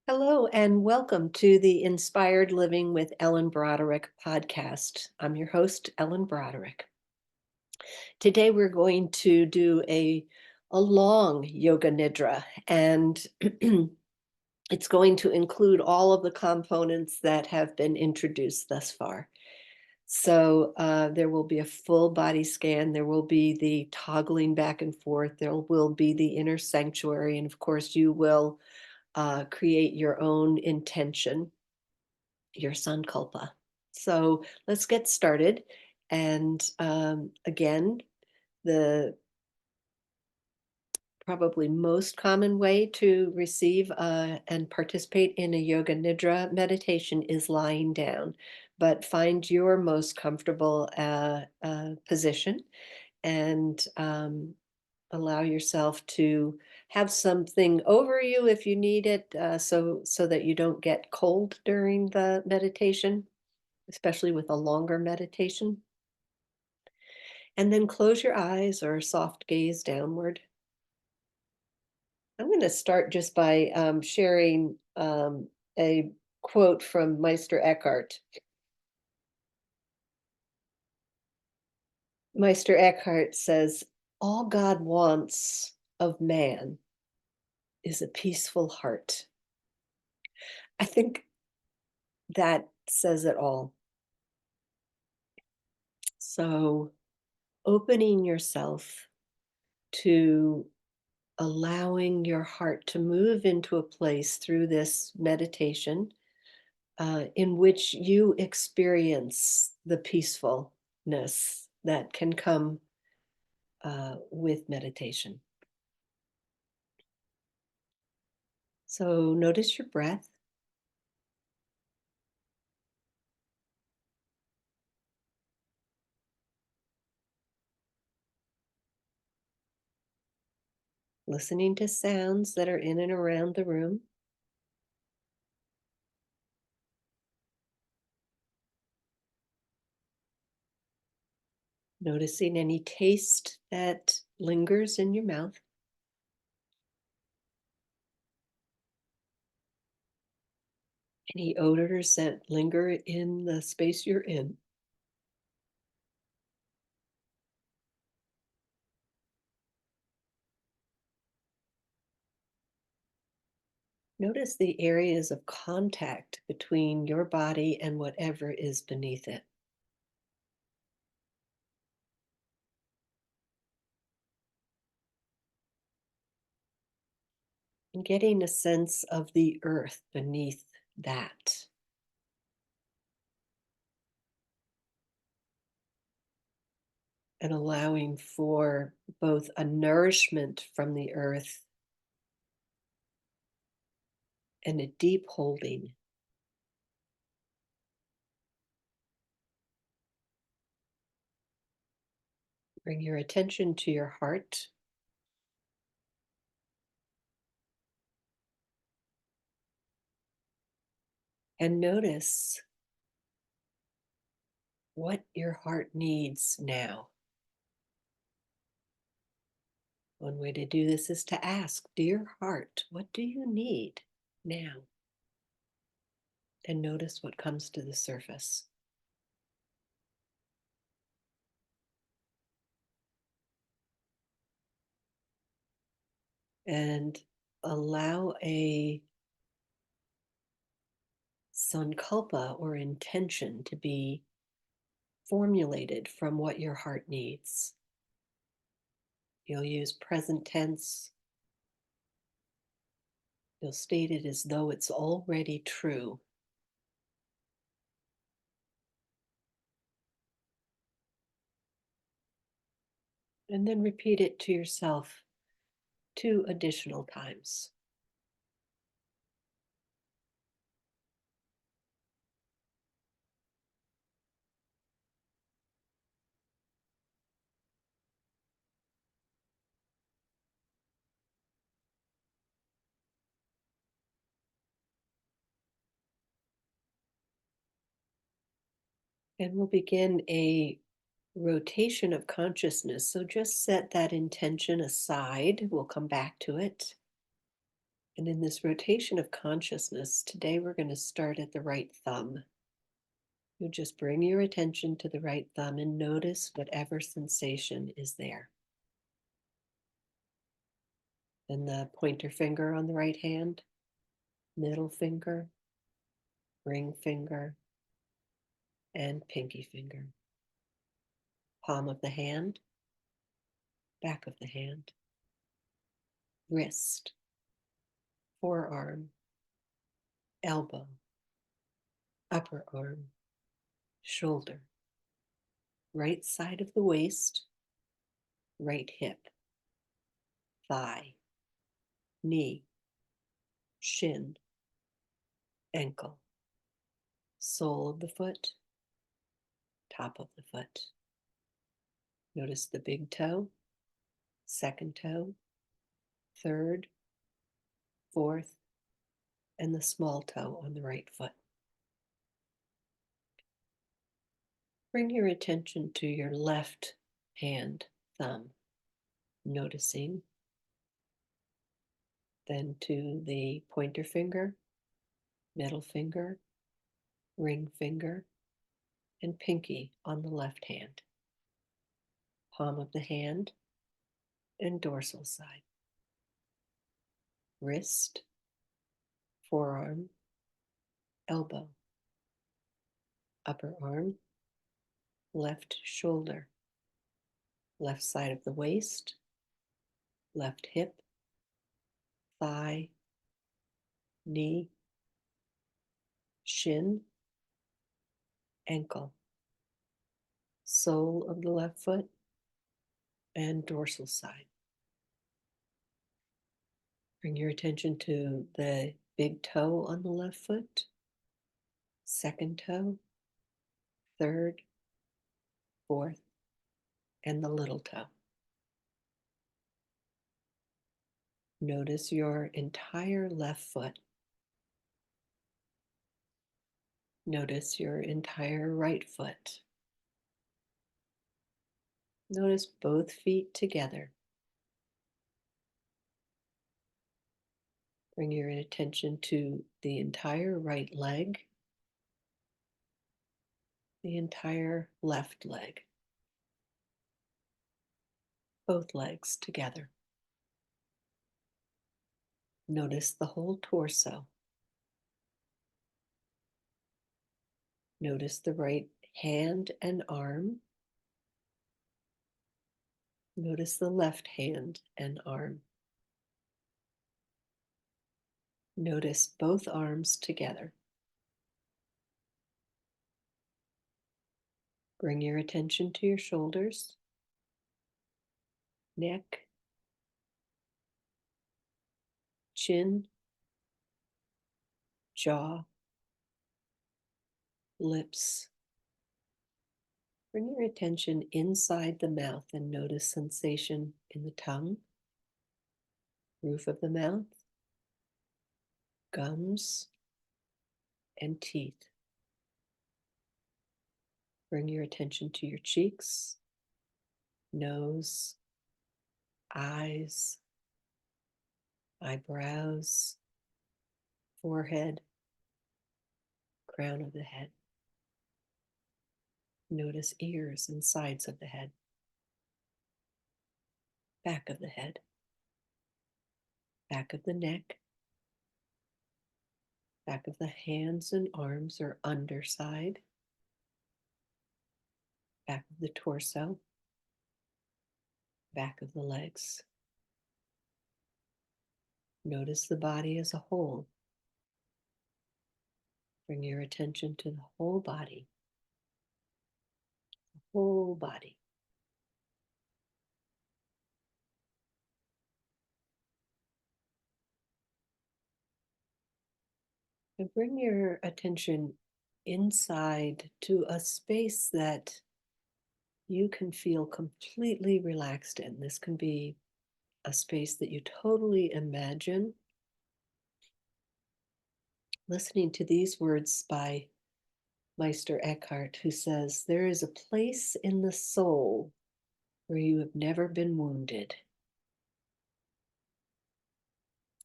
Hello, and welcome to the Inspired Living with Ellen Broderick podcast. I'm your host, Ellen Broderick. Today, we're going to do a long Yoga Nidra, and it's going to include all of the components that have been introduced thus far. So there will be a full body scan. There will be the toggling back and forth. There will be the inner sanctuary. And of course, you will create your own intention, your Sankulpa. So let's get started. And again, the probably most common way to receive and participate in a Yoga Nidra meditation is lying down, but find your most comfortable position and allow yourself to have something over you if you need it, so that you don't get cold during the meditation, especially with a longer meditation. And then close your eyes or soft gaze downward. I'm going to start just by sharing a quote from Meister Eckhart. Meister Eckhart says, "All God wants of man is a peaceful heart." I think that says it all. So, opening yourself to allowing your heart to move into a place through this meditation in which you experience the peacefulness that can come with meditation. So notice your breath. Listening to sounds that are in and around the room. Noticing any taste that lingers in your mouth. Any odors that linger in the space you're in. Notice the areas of contact between your body and whatever is beneath it. And getting a sense of the earth beneath that. And allowing for both a nourishment from the earth and a deep holding. Bring your attention to your heart. And notice what your heart needs now. One way to do this is to ask, "Dear heart, what do you need now?" And notice what comes to the surface. And allow a sankalpa or intention to be formulated from what your heart needs. You'll use present tense. You'll state it as though it's already true. And then repeat it to yourself 2 additional times. And we'll begin a rotation of consciousness. So just set that intention aside. We'll come back to it. And in this rotation of consciousness, today we're going to start at the right thumb. You just bring your attention to the right thumb and notice whatever sensation is there. Then the pointer finger on the right hand, middle finger, ring finger, and pinky finger. Palm of the hand, back of the hand, wrist, forearm, elbow, upper arm, shoulder, right side of the waist, right hip, thigh, knee, shin, ankle, sole of the foot, top of the foot. Notice the big toe, second toe, third, fourth, and the small toe on the right foot. Bring your attention to your left hand, thumb, noticing, then to the pointer finger, middle finger, ring finger, and pinky on the left hand, palm of the hand, and dorsal side, wrist, forearm, elbow, upper arm, left shoulder, left side of the waist, left hip, thigh, knee, shin, ankle, sole of the left foot, and dorsal side. Bring your attention to the big toe on the left foot, second toe, third, fourth, and the little toe. Notice your entire left foot. Notice your entire right foot. Notice both feet together. Bring your attention to the entire right leg, the entire left leg, both legs together. Notice the whole torso. Notice the right hand and arm. Notice the left hand and arm. Notice both arms together. Bring your attention to your shoulders, neck, chin, jaw, lips. Bring your attention inside the mouth and notice sensation in the tongue, roof of the mouth, gums, and teeth. Bring your attention to your cheeks, nose, eyes, eyebrows, forehead, crown of the head. Notice ears and sides of the head, back of the head, back of the neck, back of the hands and arms or underside, back of the torso, back of the legs. Notice the body as a whole. Bring your attention to the whole body. The whole body. And bring your attention inside to a space that you can feel completely relaxed in. This can be a space that you totally imagine. Listening to these words by Meister Eckhart, who says, "There is a place in the soul where you have never been wounded."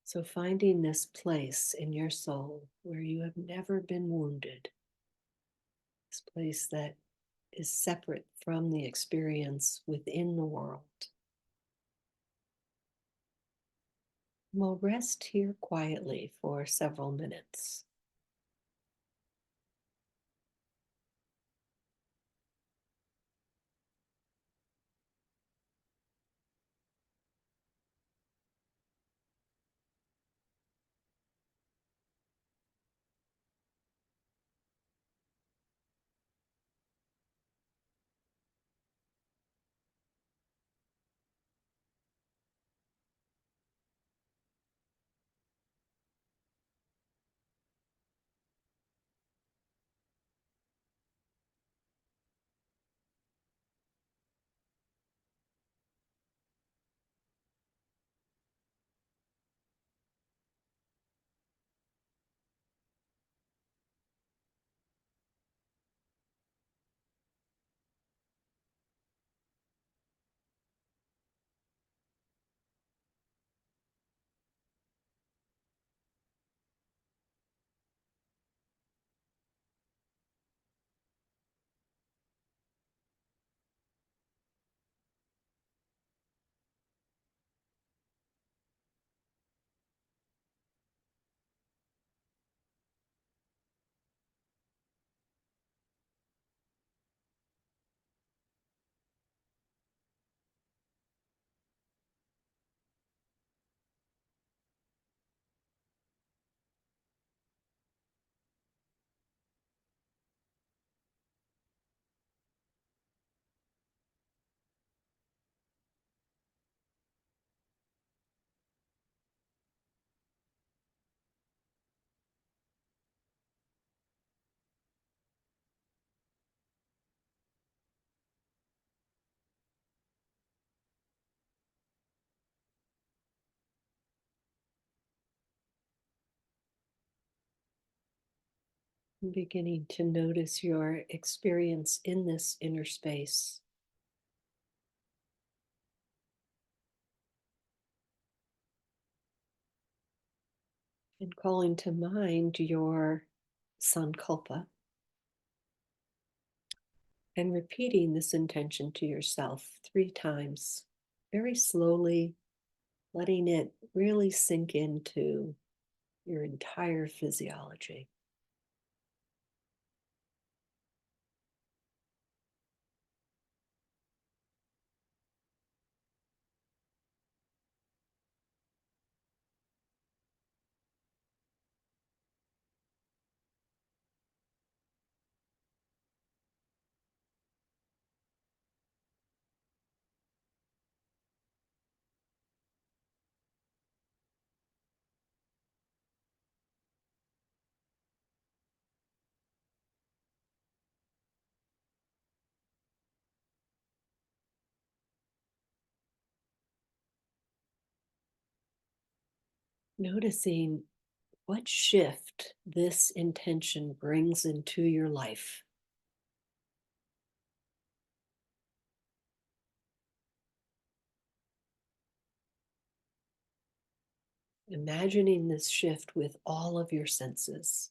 So, finding this place in your soul where you have never been wounded, this place that is separate from the experience within the world. We'll rest here quietly for several minutes. Beginning to notice your experience in this inner space. And calling to mind your Sankulpa and repeating this intention to yourself 3 times, very slowly, letting it really sink into your entire physiology. Noticing what shift this intention brings into your life. Imagining this shift with all of your senses.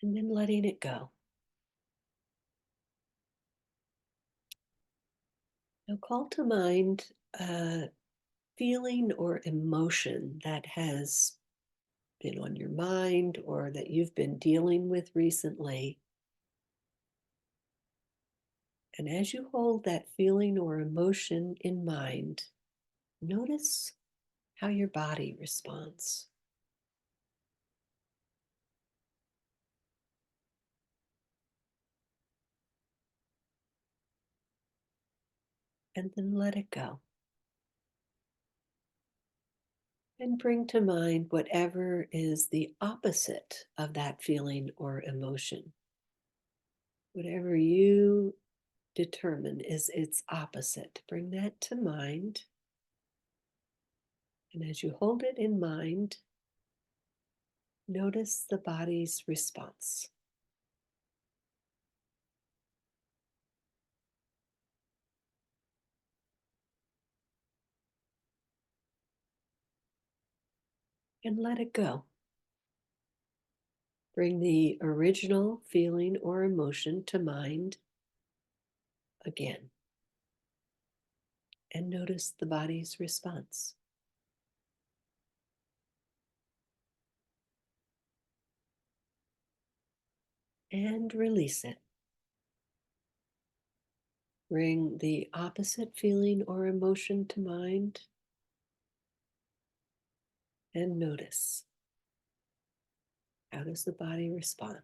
And then letting it go. Now call to mind a feeling or emotion that has been on your mind or that you've been dealing with recently. And as you hold that feeling or emotion in mind, notice how your body responds. And then let it go. And bring to mind whatever is the opposite of that feeling or emotion. Whatever you determine is its opposite, bring that to mind. And as you hold it in mind, notice the body's response. and let it go. Bring the original feeling or emotion to mind again and notice the body's response. And release it. Bring the opposite feeling or emotion to mind and notice. How does the body respond?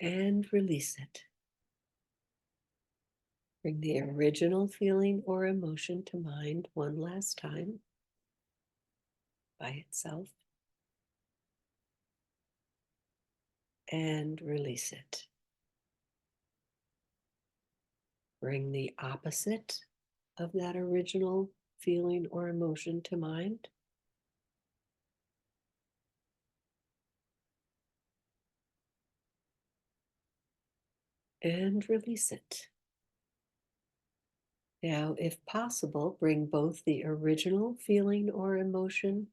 And release it. Bring the original feeling or emotion to mind one last time by itself and release it. Bring the opposite of that original feeling or emotion to mind and release it. Now, if possible, bring both the original feeling or emotion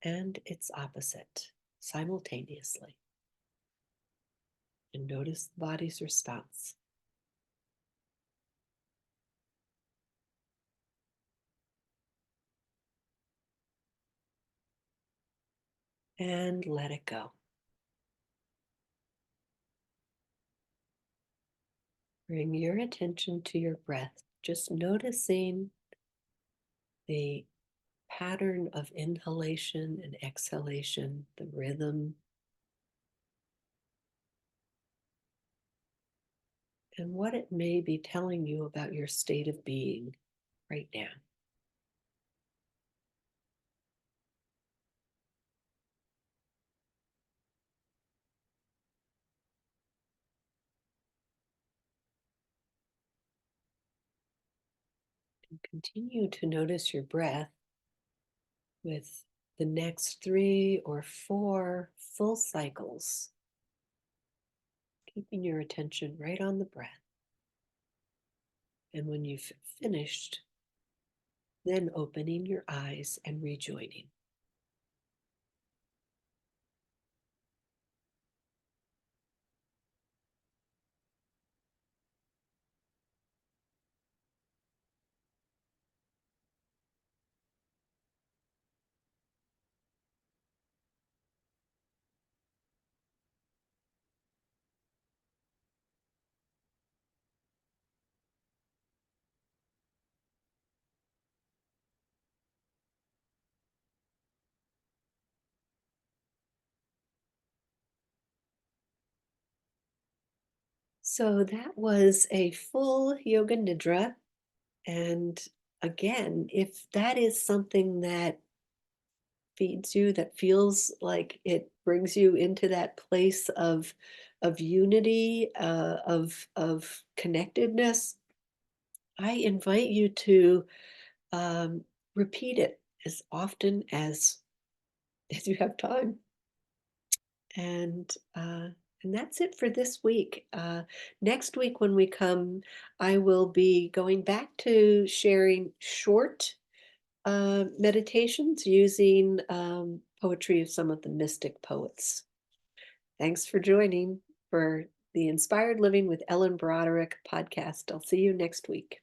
and its opposite simultaneously and notice the body's response. And let it go. Bring your attention to your breath, just noticing the pattern of inhalation and exhalation, the rhythm, and what it may be telling you about your state of being right now. And continue to notice your breath with the next 3 or 4 full cycles, keeping your attention right on the breath. And when you've finished, then opening your eyes and rejoining. So that was a full Yoga Nidra. And again, if that is something that feeds you, that feels like it brings you into that place of unity, of connectedness, I invite you to repeat it as often as you have time. And that's it for this week. Next week, when we come, I will be going back to sharing short meditations using poetry of some of the mystic poets. Thanks for joining for the Inspired Living with Ellen Broderick podcast. I'll see you next week.